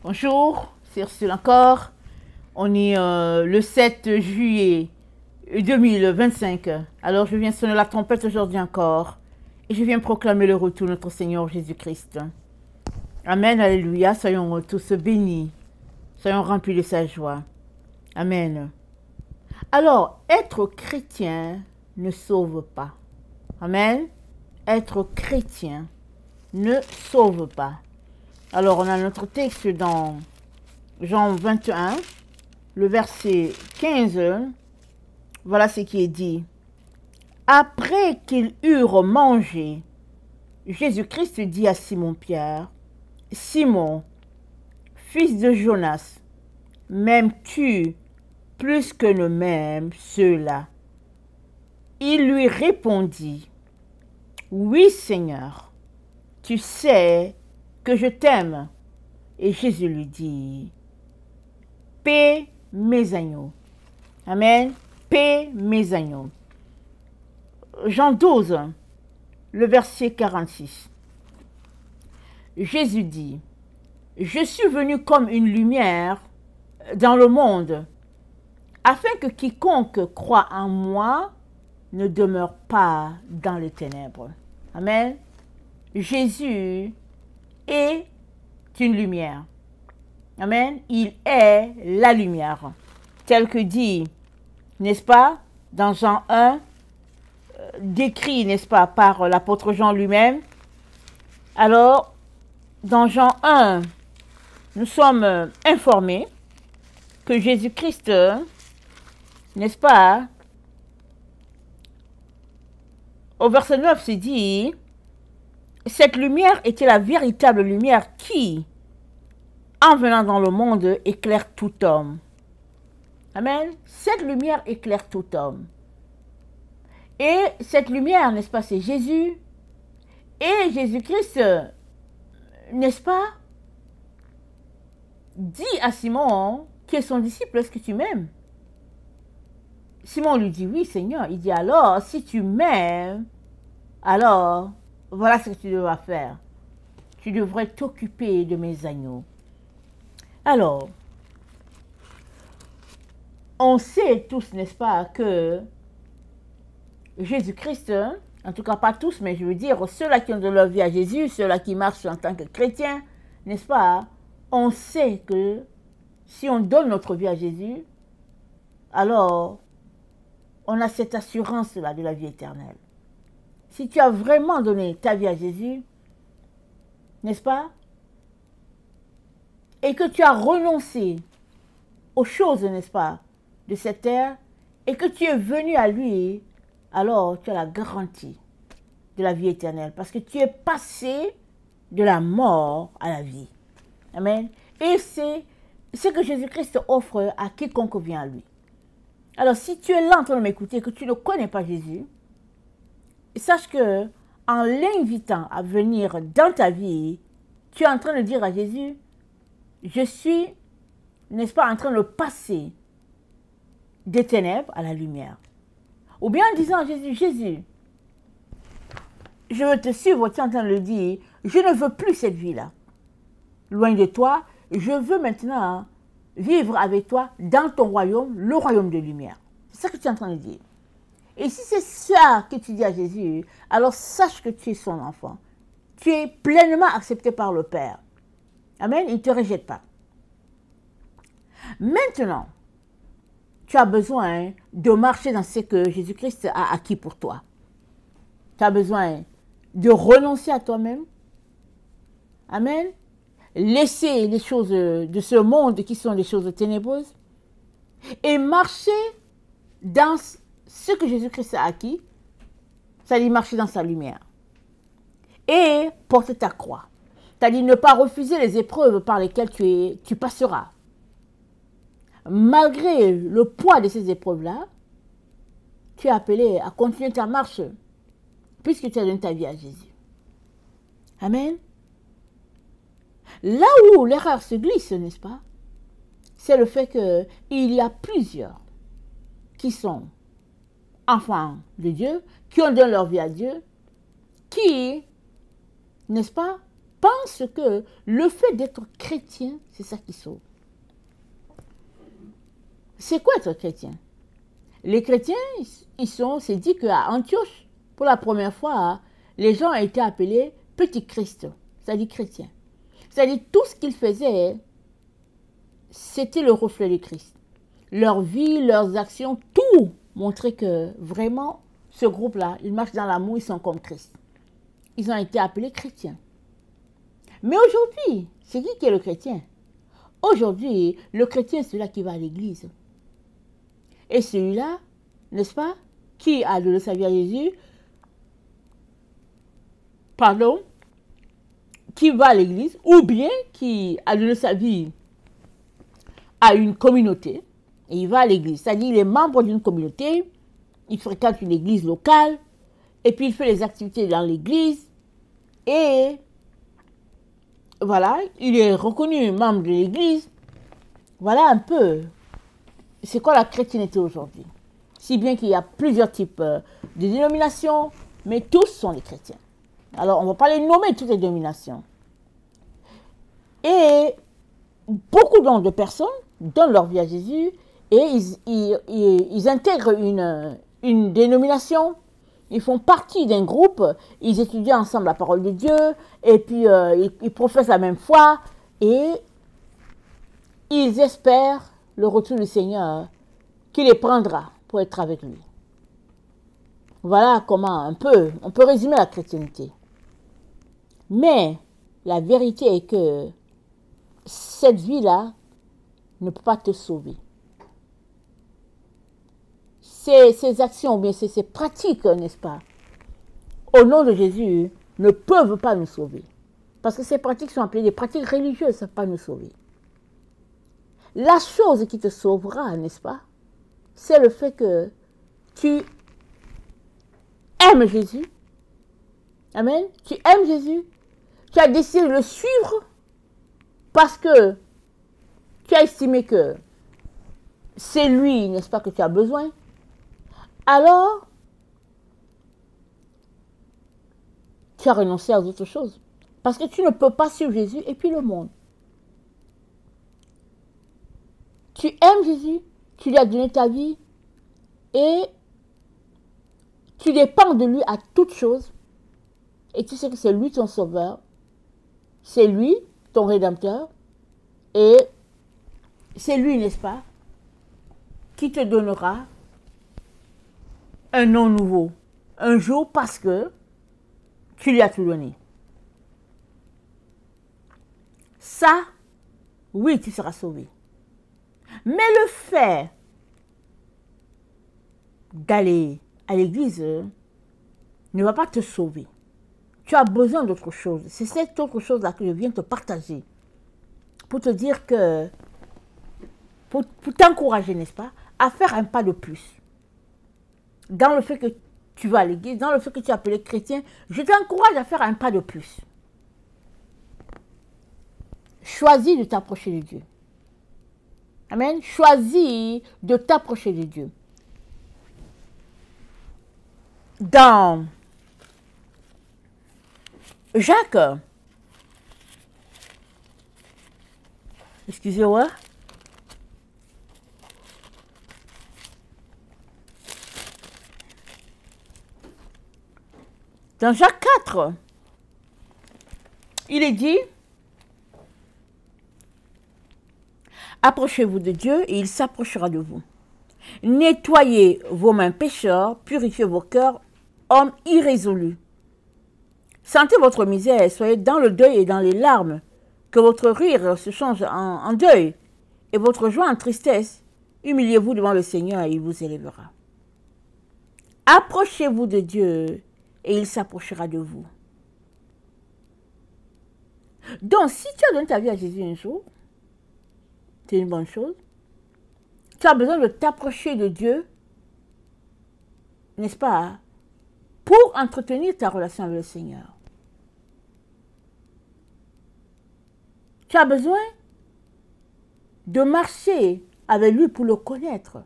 Bonjour, c'est Ursule encore. On est le 7 juillet 2025. Alors je viens sonner la trompette aujourd'hui encore. Et je viens proclamer le retour de notre Seigneur Jésus-Christ. Amen, alléluia. Soyons tous bénis. Soyons remplis de sa joie. Amen. Alors, être chrétien ne sauve pas. Amen. Être chrétien ne sauve pas. Alors, on a notre texte dans Jean 21, le verset 15. Voilà ce qui est dit. Après qu'ils eurent mangé, Jésus-Christ dit à Simon-Pierre, « Simon, fils de Jonas, m'aimes-tu plus que ne m'aiment ceux-là » Il lui répondit, « Oui, Seigneur, tu sais que je t'aime. » Et Jésus lui dit, « Paie mes agneaux. » Amen. Paie mes agneaux. Jean 12, le verset 46. Jésus dit, « Je suis venu comme une lumière dans le monde, afin que quiconque croit en moi ne demeure pas dans les ténèbres. » Amen. Jésus est une lumière. Amen. Il est la lumière. Tel que dit, n'est-ce pas, dans Jean 1, décrit, n'est-ce pas, par l'apôtre Jean lui-même. Alors, dans Jean 1, nous sommes informés que Jésus-Christ, n'est-ce pas, au verset 9, c'est dit, cette lumière était la véritable lumière qui, en venant dans le monde, éclaire tout homme. Amen. Cette lumière éclaire tout homme. Et cette lumière, n'est-ce pas, c'est Jésus. Et Jésus-Christ, n'est-ce pas, dit à Simon, qui est son disciple, est-ce que tu m'aimes? Simon lui dit, oui, Seigneur. Il dit, alors, si tu m'aimes, alors, voilà ce que tu devras faire. Tu devrais t'occuper de mes agneaux. Alors, on sait tous, n'est-ce pas, que Jésus-Christ, en tout cas pas tous, mais je veux dire, ceux-là qui ont de leur vie à Jésus, ceux-là qui marchent en tant que chrétiens, n'est-ce pas, on sait que si on donne notre vie à Jésus, alors on a cette assurance-là de la vie éternelle. Si tu as vraiment donné ta vie à Jésus, n'est-ce pas, et que tu as renoncé aux choses, n'est-ce pas, de cette terre, et que tu es venu à lui, alors tu as la garantie de la vie éternelle, parce que tu es passé de la mort à la vie. Amen. Et c'est ce que Jésus-Christ offre à quiconque vient à lui. Alors, si tu es là en train de m'écouter, que tu ne connais pas Jésus, sache que en l'invitant à venir dans ta vie, tu es en train de dire à Jésus, je suis, n'est-ce pas, en train de passer des ténèbres à la lumière. Ou bien en disant à Jésus, Jésus, je veux te suivre, tu es en train de le dire, je ne veux plus cette vie-là. Loin de toi, je veux maintenant vivre avec toi dans ton royaume, le royaume de lumière. C'est ça que tu es en train de dire. Et si c'est ça que tu dis à Jésus, alors sache que tu es son enfant. Tu es pleinement accepté par le Père. Amen, il ne te rejette pas. Maintenant, tu as besoin de marcher dans ce que Jésus-Christ a acquis pour toi. Tu as besoin de renoncer à toi-même. Amen. Laisser les choses de ce monde qui sont des choses ténébreuses et marcher dans ce que Jésus-Christ a acquis, c'est-à-dire marcher dans sa lumière et porter ta croix. C'est-à-dire ne pas refuser les épreuves par lesquelles tu passeras. Malgré le poids de ces épreuves-là, tu es appelé à continuer ta marche puisque tu as donné ta vie à Jésus. Amen. Là où l'erreur se glisse, n'est-ce pas, c'est le fait qu'il y a plusieurs qui sont enfants de Dieu, qui ont donné leur vie à Dieu, qui, n'est-ce pas, pensent que le fait d'être chrétien, c'est ça qui sauve. C'est quoi être chrétien? Les chrétiens, c'est dit qu'à Antioche, pour la première fois, les gens ont été appelés petits Christ, c'est-à-dire chrétiens. C'est-à-dire tout ce qu'ils faisaient, c'était le reflet de Christ. Leur vie, leurs actions, tout montrait que vraiment, ce groupe-là, ils marchent dans l'amour, ils sont comme Christ. Ils ont été appelés chrétiens. Mais aujourd'hui, c'est qui est le chrétien? Aujourd'hui, le chrétien, c'est celui-là qui va à l'église. Et celui-là, n'est-ce pas, qui a donné sa vie à Jésus, qui va à l'église, ou bien qui a donné sa vie à une communauté, et il va à l'église. C'est-à-dire, il est membre d'une communauté, il fréquente une église locale, et puis il fait les activités dans l'église, et voilà, il est reconnu membre de l'église. Voilà un peu, c'est quoi la chrétienté aujourd'hui. Si bien qu'il y a plusieurs types de dénominations, mais tous sont des chrétiens. Alors, on ne va pas les nommer toutes les dénominations. Et beaucoup donc de personnes donnent leur vie à Jésus et ils intègrent une dénomination, ils font partie d'un groupe, ils étudient ensemble la parole de Dieu, et puis ils professent la même foi, et ils espèrent le retour du Seigneur qui les prendra pour être avec lui. Voilà comment on peut résumer la chrétienté. Mais la vérité est que cette vie-là ne peut pas te sauver. Ces actions, bien ces pratiques, n'est-ce pas, au nom de Jésus, ne peuvent pas nous sauver. Parce que ces pratiques sont appelées des pratiques religieuses, ça ne peut pas nous sauver. La chose qui te sauvera, n'est-ce pas, c'est le fait que tu aimes Jésus. Amen. Tu aimes Jésus. Tu as décidé de le suivre parce que tu as estimé que c'est lui, n'est-ce pas, que tu as besoin. Alors, tu as renoncé à autre chose. Parce que tu ne peux pas suivre Jésus et puis le monde. Tu aimes Jésus, tu lui as donné ta vie et tu dépends de lui à toute chose. Et tu sais que c'est lui ton sauveur, c'est lui ton rédempteur et c'est lui, n'est-ce pas, qui te donnera un nom nouveau un jour parce que tu lui as tout donné. Ça, oui, tu seras sauvé. Mais le fait d'aller à l'église ne va pas te sauver. Tu as besoin d'autre chose. C'est cette autre chose-là que je viens te partager. Pour te dire que, pour t'encourager, n'est-ce pas, à faire un pas de plus. Dans le fait que tu vas à l'église, dans le fait que tu es appelé chrétien, je t'encourage à faire un pas de plus. Choisis de t'approcher de Dieu. Amen. Choisis de t'approcher de Dieu. Dans Jacques, excusez-moi, dans Jacques 4, il est dit, approchez-vous de Dieu et il s'approchera de vous. Nettoyez vos mains pécheurs, purifiez vos cœurs, hommes irrésolus. Sentez votre misère, soyez dans le deuil et dans les larmes, que votre rire se change en deuil et votre joie en tristesse. Humiliez-vous devant le Seigneur et il vous élèvera. Approchez-vous de Dieu et il s'approchera de vous. Donc, si tu as donné ta vie à Jésus un jour, c'est une bonne chose. Tu as besoin de t'approcher de Dieu, n'est-ce pas, pour entretenir ta relation avec le Seigneur. Tu as besoin de marcher avec lui pour le connaître,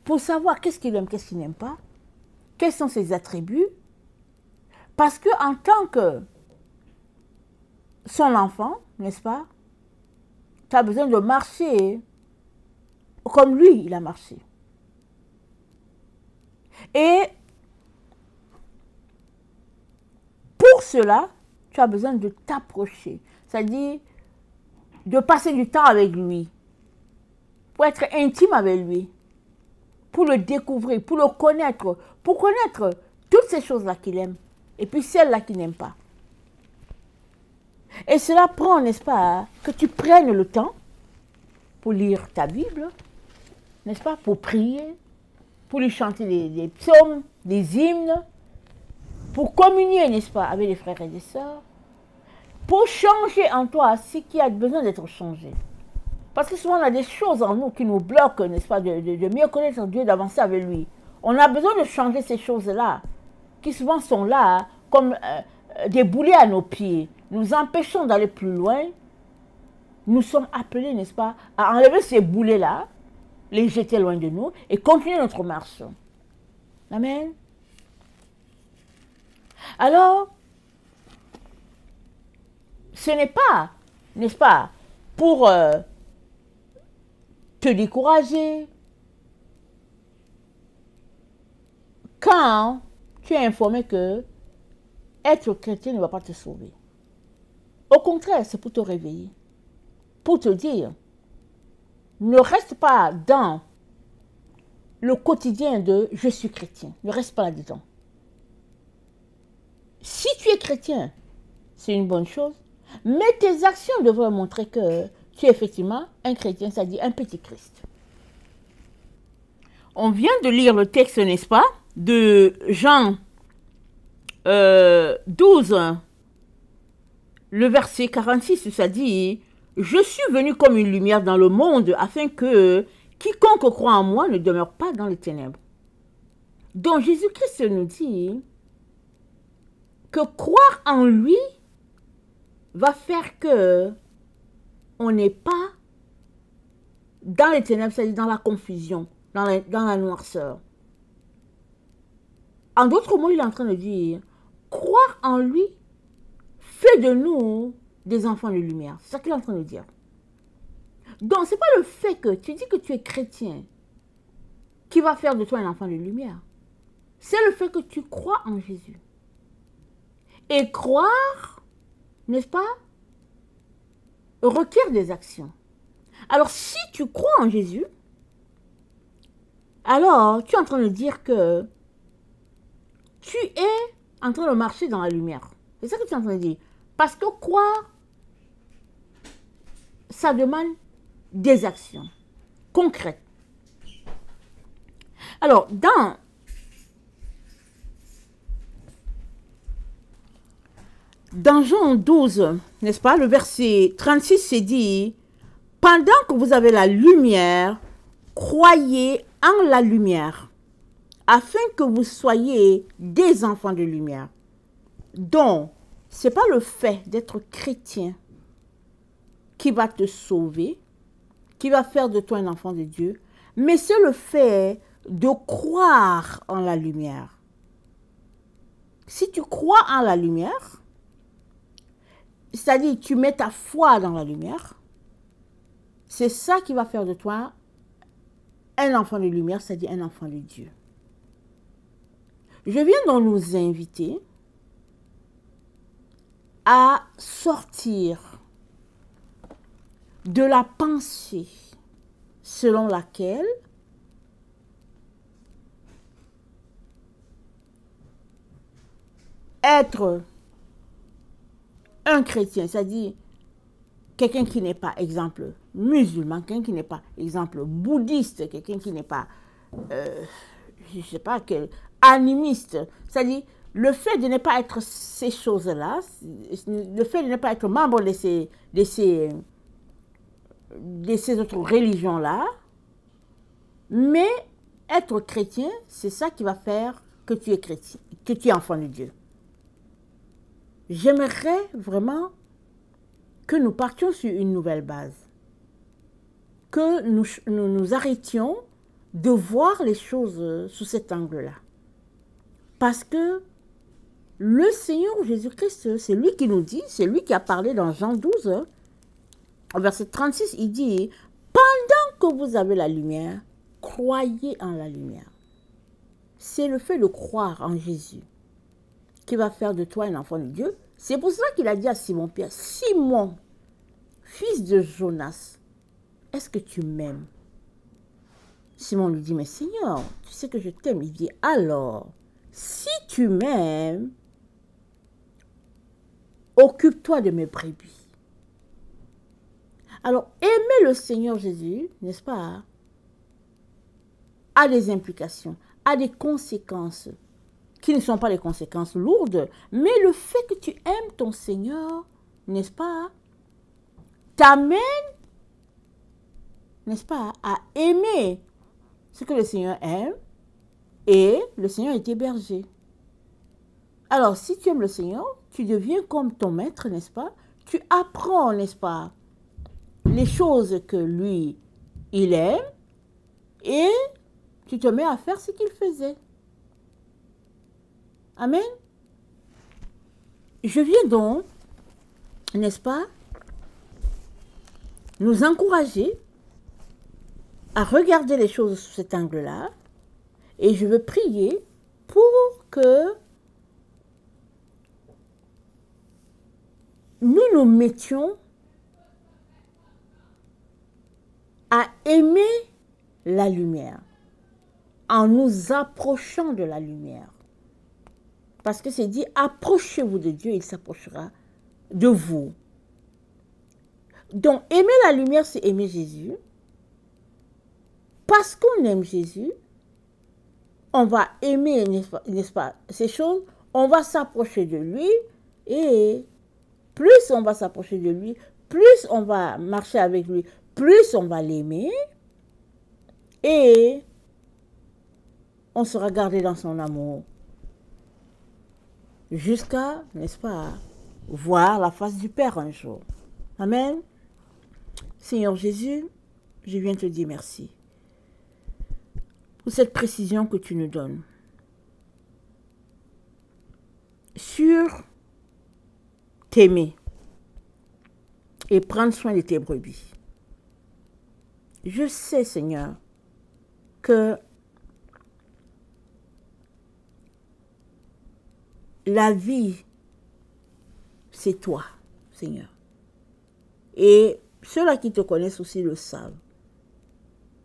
pour savoir qu'est-ce qu'il aime, qu'est-ce qu'il n'aime pas, quels sont ses attributs, parce que en tant que son enfant, n'est-ce pas? Tu as besoin de marcher comme lui, il a marché. Et pour cela, tu as besoin de t'approcher. C'est-à-dire de passer du temps avec lui. Pour être intime avec lui. Pour le découvrir, pour le connaître. Pour connaître toutes ces choses-là qu'il aime. Et puis celles-là qu'il n'aime pas. Et cela prend, n'est-ce pas, que tu prennes le temps pour lire ta Bible, n'est-ce pas, pour prier, pour lui chanter des psaumes, des hymnes, pour communier, n'est-ce pas, avec les frères et les sœurs, pour changer en toi ce qui a besoin d'être changé. Parce que souvent on a des choses en nous qui nous bloquent, n'est-ce pas, de mieux connaître Dieu, d'avancer avec lui. On a besoin de changer ces choses-là, qui souvent sont là comme des boulets à nos pieds, nous empêchons d'aller plus loin. Nous sommes appelés, n'est-ce pas, à enlever ces boulets-là, les jeter loin de nous et continuer notre marche. Amen. Alors, ce n'est pas, n'est-ce pas, pour te décourager quand tu es informé que être chrétien ne va pas te sauver. Au contraire, c'est pour te réveiller. Pour te dire, ne reste pas dans le quotidien de « je suis chrétien ». Ne reste pas là-dedans. Si tu es chrétien, c'est une bonne chose, mais tes actions devraient montrer que tu es effectivement un chrétien, c'est-à-dire un petit Christ. On vient de lire le texte, n'est-ce pas, de Jean 12, le verset 46, ça dit « Je suis venu comme une lumière dans le monde afin que quiconque croit en moi ne demeure pas dans les ténèbres. » Donc Jésus-Christ nous dit que croire en lui va faire que on n'est pas dans les ténèbres, c'est-à-dire dans la confusion, dans la noirceur. En d'autres mots, il est en train de dire, croire en lui fait de nous des enfants de lumière. C'est ça qu'il est en train de dire. Donc, ce n'est pas le fait que tu dis que tu es chrétien qui va faire de toi un enfant de lumière. C'est le fait que tu crois en Jésus. Et croire, n'est-ce pas, requiert des actions. Alors, si tu crois en Jésus, alors tu es en train de dire que tu es en train de marcher dans la lumière. C'est ça que tu es en train de dire. Parce que croire, ça demande des actions concrètes. Alors, dans Jean 12, n'est-ce pas, le verset 36, c'est dit, « Pendant que vous avez la lumière, croyez en la lumière, afin que vous soyez des enfants de lumière. » Donc, ce n'est pas le fait d'être chrétien qui va te sauver, qui va faire de toi un enfant de Dieu, mais c'est le fait de croire en la lumière. Si tu crois en la lumière, c'est-à-dire tu mets ta foi dans la lumière, c'est ça qui va faire de toi un enfant de lumière, c'est-à-dire un enfant de Dieu. Je viens donc nous inviter à sortir de la pensée selon laquelle être un chrétien, c'est-à-dire quelqu'un qui n'est pas, exemple, musulman, quelqu'un qui n'est pas, exemple, bouddhiste, quelqu'un qui n'est pas, je ne sais pas, quel, animiste, c'est-à-dire le fait de ne pas être ces choses-là, le fait de ne pas être membre de ces autres religions-là, mais être chrétien, c'est ça qui va faire que tu es chrétien, que tu es enfant de Dieu. J'aimerais vraiment que nous partions sur une nouvelle base, que nous arrêtions de voir les choses sous cet angle-là. Parce que le Seigneur Jésus-Christ, c'est lui qui nous dit, c'est lui qui a parlé dans Jean 12, au verset 36, il dit, pendant que vous avez la lumière, croyez en la lumière. C'est le fait de croire en Jésus qui va faire de toi un enfant de Dieu. C'est pour cela qu'il a dit à Simon-Pierre, Simon, fils de Jonas, est-ce que tu m'aimes? Simon lui dit, mais Seigneur, tu sais que je t'aime. Il dit, alors, si tu m'aimes, occupe-toi de mes brebis. Alors, aimer le Seigneur Jésus, n'est-ce pas, a des implications, a des conséquences qui ne sont pas des conséquences lourdes, mais le fait que tu aimes ton Seigneur, n'est-ce pas, t'amène, n'est-ce pas, à aimer ce que le Seigneur aime, et le Seigneur est berger. Alors, si tu aimes le Seigneur, tu deviens comme ton maître, n'est-ce pas? Tu apprends, n'est-ce pas, les choses que lui, il aime, et tu te mets à faire ce qu'il faisait. Amen. Je viens donc, n'est-ce pas, nous encourager à regarder les choses sous cet angle-là, et je veux prier pour que nous nous mettions à aimer la lumière, en nous approchant de la lumière. Parce que c'est dit, approchez-vous de Dieu, il s'approchera de vous. Donc, aimer la lumière, c'est aimer Jésus. Parce qu'on aime Jésus, on va aimer, n'est-ce pas, ces choses, on va s'approcher de lui, et plus on va s'approcher de lui, plus on va marcher avec lui, plus on va l'aimer, et on sera gardé dans son amour, jusqu'à, n'est-ce pas, voir la face du Père un jour. Amen. Seigneur Jésus, je viens te dire merci pour cette précision que tu nous donnes sur t'aimer et prendre soin de tes brebis. Je sais, Seigneur, que la vie, c'est toi, Seigneur. Et ceux-là qui te connaissent aussi le savent.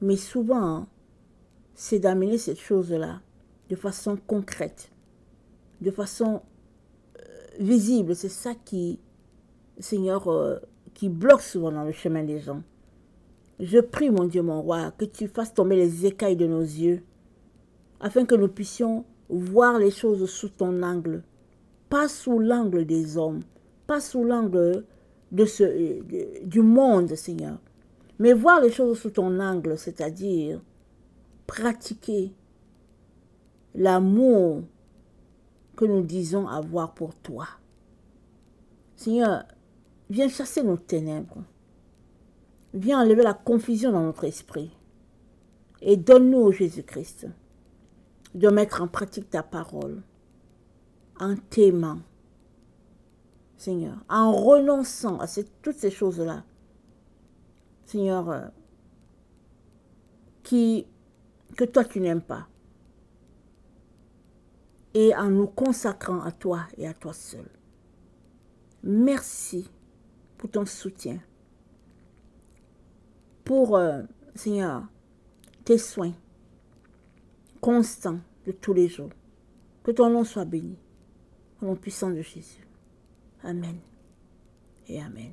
Mais souvent, c'est d'amener cette chose-là de façon concrète, de façon visible. C'est ça qui, Seigneur, qui bloque souvent dans le chemin des gens. Je prie, mon Dieu, mon roi, que tu fasses tomber les écailles de nos yeux, afin que nous puissions voir les choses sous ton angle, pas sous l'angle des hommes, pas sous l'angle du monde, Seigneur, mais voir les choses sous ton angle, c'est-à-dire pratiquer l'amour que nous disons avoir pour toi. Seigneur, viens chasser nos ténèbres, viens enlever la confusion dans notre esprit, et donne-nous, Jésus-Christ, de mettre en pratique ta parole, en t'aimant, Seigneur, en renonçant à toutes ces choses-là, Seigneur, que toi tu n'aimes pas, et en nous consacrant à toi et à toi seul. Merci pour ton soutien, pour, Seigneur, tes soins constants de tous les jours. Que ton nom soit béni, au nom puissant de Jésus. Amen et amen.